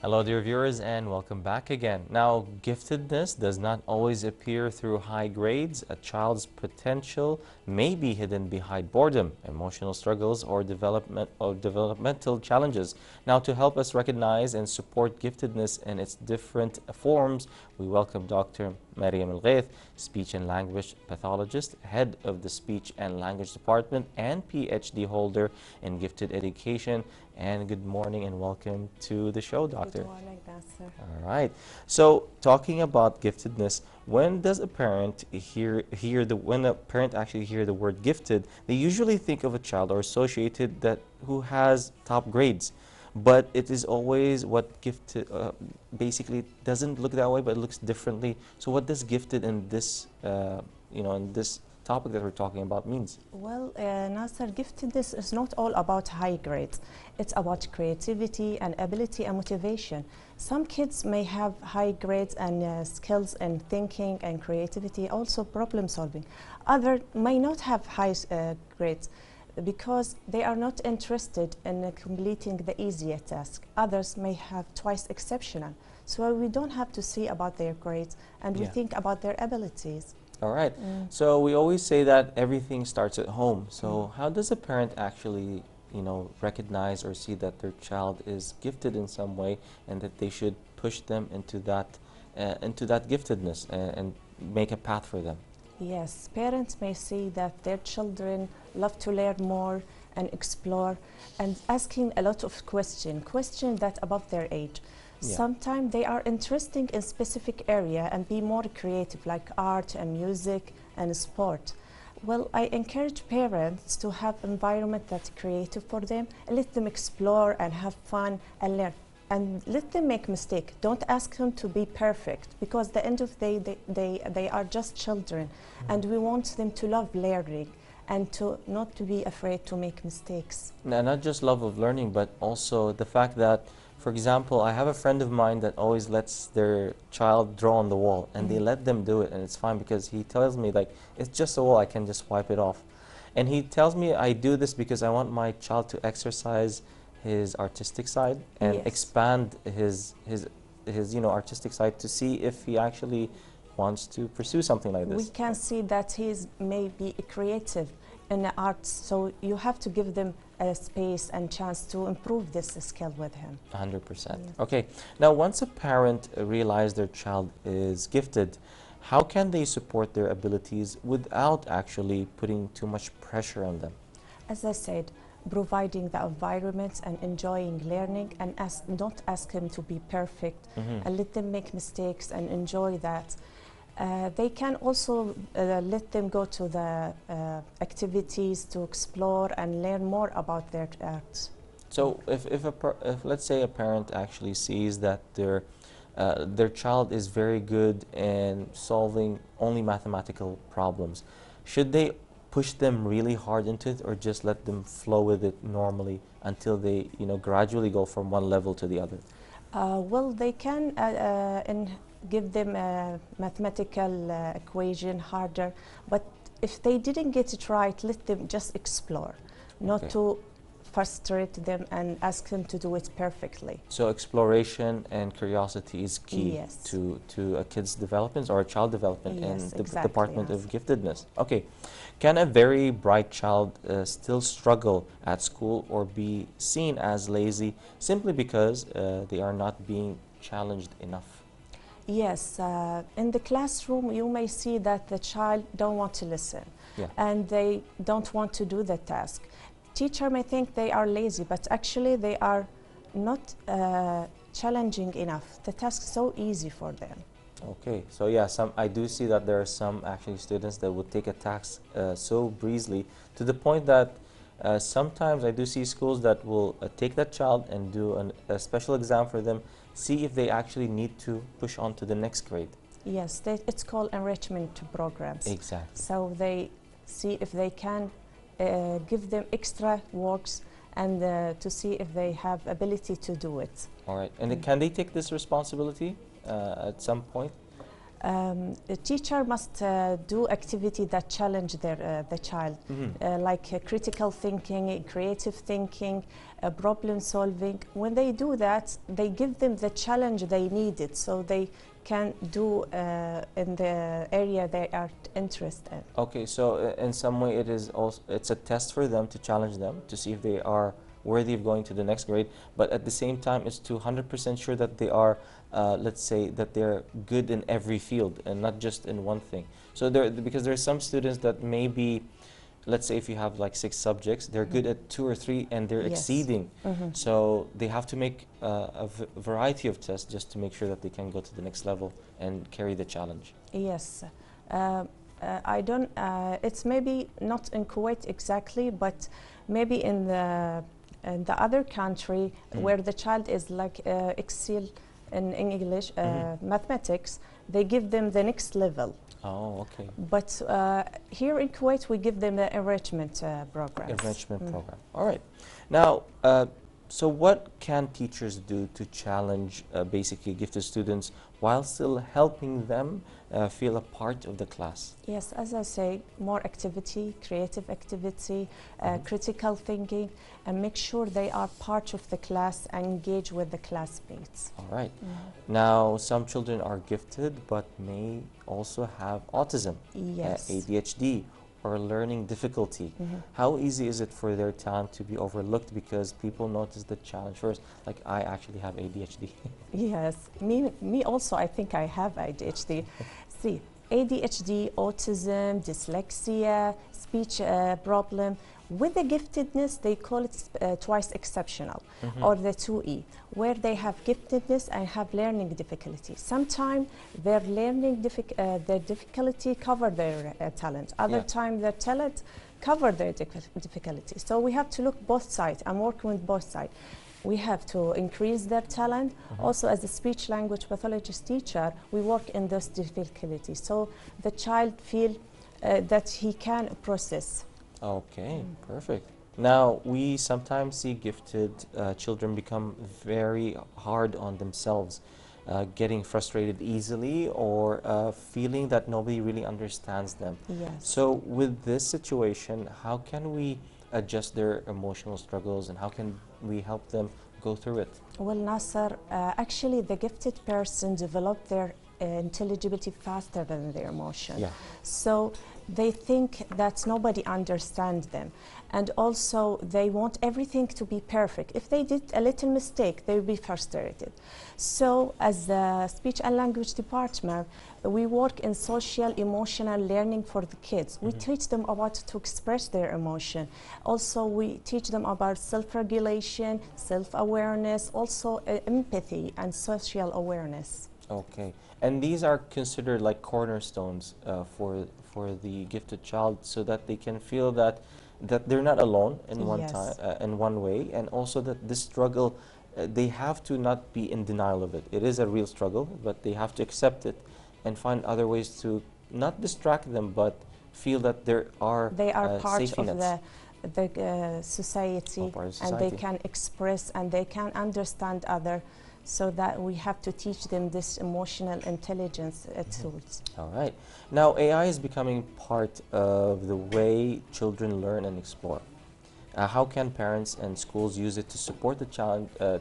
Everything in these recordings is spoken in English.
Hello dear viewers and welcome back again. Now, giftedness does not always appear through high grades. A child's potential may be hidden behind boredom, emotional struggles, or developmental challenges. Now, to help us recognize and support giftedness in its different forms, we welcome Dr. Maryam Alghaith, speech and language pathologist, head of the speech and language department, and PhD holder in gifted education. And good morning and welcome to the show, Doctor. Good morning, Nasser. All right. So, talking about giftedness, when a parent actually hear the word gifted, they usually think of a child or associated that who has top grades. But it is always what gifted basically doesn't look that way, but it looks differently. So, what does gifted in this in this topic that we're talking about means? Well, Nasser, giftedness is not all about high grades. It's about creativity and ability and motivation. Some kids may have high grades and skills in thinking and creativity, also problem solving. Others may not have high grades because they are not interested in completing the easier task. Others may have twice exceptional. So we don't have to see about their grades, and we think about their abilities. All right. So we always say that everything starts at home. So how does a parent actually, recognize or see that their child is gifted in some way, and that they should push them into that giftedness and make a path for them? Yes, parents may see that their children love to learn more and explore, and asking a lot of questions that above their age. Sometimes they are interested in specific area and be more creative, like art and music and sport. Well, I encourage parents to have environment that's creative for them, and let them explore and have fun and learn. And let them make mistakes. Don't ask them to be perfect, because at the end of the day, they are just children, and we want them to love learning and not to be afraid to make mistakes. Now, not just love of learning, but also the fact that, for example, I have a friend of mine that always lets their child draw on the wall, and they let them do it, and it's fine because he tells me, like, it's just a wall, I can just wipe it off. And he tells me I do this because I want my child to exercise his artistic side and expand his artistic side to see if he actually wants to pursue something like this. We can see that he's maybe creative in the arts, so you have to give them a space and chance to improve this skill with him. 100%. Okay. Now, once a parent realizes their child is gifted, how can they support their abilities without actually putting too much pressure on them? As I said, providing the environment and enjoying learning, and don't ask him to be perfect, and let them make mistakes and enjoy that. They can also let them go to the activities to explore and learn more about their arts. So if let's say a parent actually sees that their child is very good in solving only mathematical problems, should they push them really hard into it, or just let them flow with it normally until they gradually go from one level to the other? Well, they can give them a mathematical equation harder, but if they didn't get it right, let them just explore, not to frustrate them and ask them to do it perfectly. So exploration and curiosity is key to a kid's development or a child development in the department of giftedness. Okay, can a very bright child still struggle at school or be seen as lazy simply because they are not being challenged enough? Yes, in the classroom you may see that the child don't want to listen and they don't want to do the task. Teacher may think they are lazy, but actually they are not challenging enough. The task is so easy for them. Okay, so yeah, I do see that there are some actually students that would take a task so breezily to the point that sometimes I do see schools that will take that child and do a special exam for them, see if they actually need to push on to the next grade. Yes, it's called enrichment programs. Exactly. So they see if they can give them extra works and to see if they have ability to do it. All right, and can they take this responsibility at some point? A teacher must do activity that challenge the child, like critical thinking, creative thinking, problem solving. When they do that, they give them the challenge they needed, so they can do in the area they are interested in. Okay, so in some way it is also, it's a test for them to challenge them to see if they are worthy of going to the next grade, but at the same time it's to 100% sure that they are, let's say, that they're good in every field and not just in one thing. So because there are some students that maybe, let's say if you have like 6 subjects, they're good at 2 or 3 and they're exceeding. So they have to make a variety of tests just to make sure that they can go to the next level and carry the challenge. Yes. I don't, it's maybe not in Kuwait exactly, but maybe in the other country where the child is like excel in English, mathematics, they give them the next level. Oh, okay. But here in Kuwait, we give them the enrichment program. Enrichment program. All right. Now, so what can teachers do to challenge basically gifted students while still helping them feel a part of the class? Yes, as I say, more activity, creative activity, critical thinking, and make sure they are part of the class and engage with the classmates. All right. Now, some children are gifted but may also have autism, Yes. ADHD, or learning difficulty. How easy is it for their talent to be overlooked because people notice the challenge first? Like, I actually have ADHD. Yes, me also, I think I have ADHD. See, ADHD, autism, dyslexia, speech problem. With the giftedness, they call it twice exceptional, or the 2E, where they have giftedness and have learning difficulty. Sometimes their learning their difficulty cover their talent. Other time their talent cover their difficulty. So we have to look both sides and work with both sides. We have to increase their talent. Also, as a speech language pathologist teacher, we work in those difficulties. So the child feel that he can process. Okay, perfect. Now, we sometimes see gifted children become very hard on themselves, getting frustrated easily or feeling that nobody really understands them. Yes. So with this situation, how can we adjust their emotional struggles and how can we help them go through it? Well, Nasser, actually the gifted person develop their intelligibility faster than their emotion. Yeah. So they think that nobody understands them. And also they want everything to be perfect. If they did a little mistake, they will be frustrated. So as the speech and language department, we work in social emotional learning for the kids. We teach them about to express their emotion. Also we teach them about self-regulation, self-awareness, also empathy and social awareness. Okay, and these are considered like cornerstones for the gifted child, so that they can feel that they're not alone in one time, in one way, and also that this struggle, they have to not be in denial of it. It is a real struggle, but they have to accept it and find other ways to not distract them, but feel that they are part safety of nets. the society, and they can express and they can understand other. So that we have to teach them this emotional intelligence tools. All right. Now, AI is becoming part of the way children learn and explore. How can parents and schools use it to support the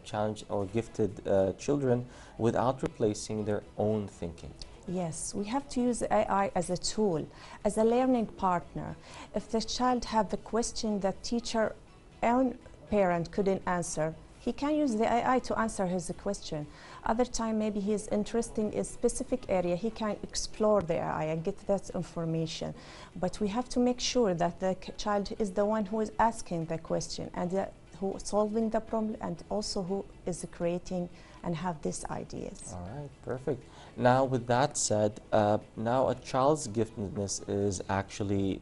challenge or gifted children without replacing their own thinking? Yes, we have to use AI as a tool, as a learning partner. If the child have a question that teacher and parent couldn't answer, he can use the AI to answer his question. Other time, maybe he is interested in a specific area, he can explore the AI and get that information. But we have to make sure that the child is the one who is asking the question and who is solving the problem, and also who is creating and have these ideas. All right, perfect. Now, with that said, now a child's giftedness is actually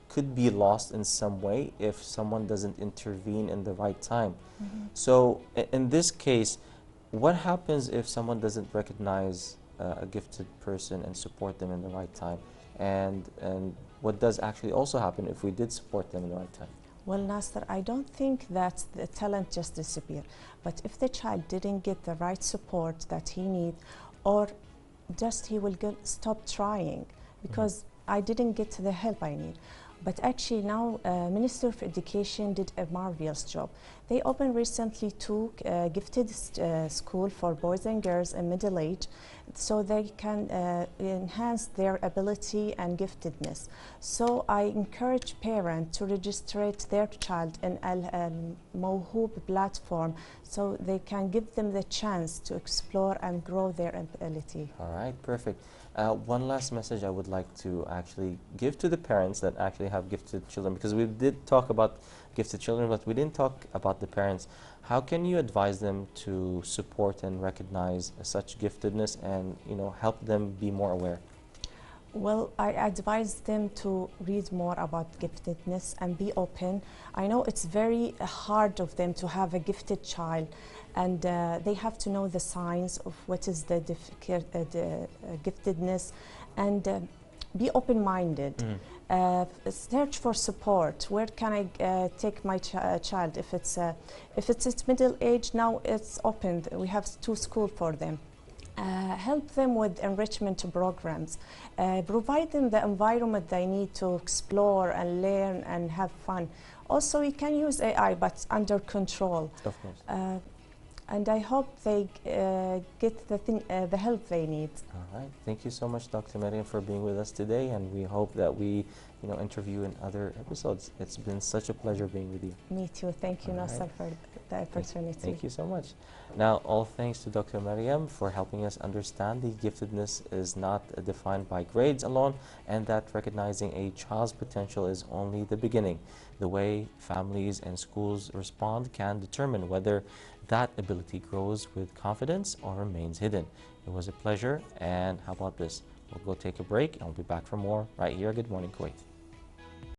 could be lost in some way if someone doesn't intervene in the right time. So in this case, what happens if someone doesn't recognize a gifted person and support them in the right time? And what does actually also happen if we did support them in the right time? Well, Nasser, I don't think that the talent just disappear. But if the child didn't get the right support that he needs, or just he will stop trying because I didn't get the help I need. But actually now Minister of Education did a marvelous job. They opened recently two gifted school for boys and girls in middle age, so they can enhance their ability and giftedness. So I encourage parents to register their child in Al-Mawhoob platform so they can give them the chance to explore and grow their ability. All right, perfect. One last message I would like to actually give to the parents that actually have gifted children, because we did talk about gifted children, but we didn't talk about the parents. How can you advise them to support and recognize such giftedness and, you know, help them be more aware? Well, I advise them to read more about giftedness and be open. I know it's very hard of them to have a gifted child, and they have to know the signs of what is the giftedness, and be open-minded. Search for support. Where can I take my child? If it's middle age, now it's open. We have two schools for them. Help them with enrichment programs. Provide them the environment they need to explore and learn and have fun. Also, you can use AI, but under control. Of course. And I hope they get the help they need. All right. Thank you so much, Dr. Maryam, for being with us today, and we hope that we, you know, interview in other episodes. It's been such a pleasure being with you. Me too. Thank you, Nasser, for the opportunity. Thank you so much. Now, all thanks to Dr. Maryam for helping us understand the giftedness is not defined by grades alone, and that recognizing a child's potential is only the beginning. The way families and schools respond can determine whether that ability grows with confidence or remains hidden. It was a pleasure, and how about this? We'll go take a break and we'll be back for more right here. Good morning, Kuwait.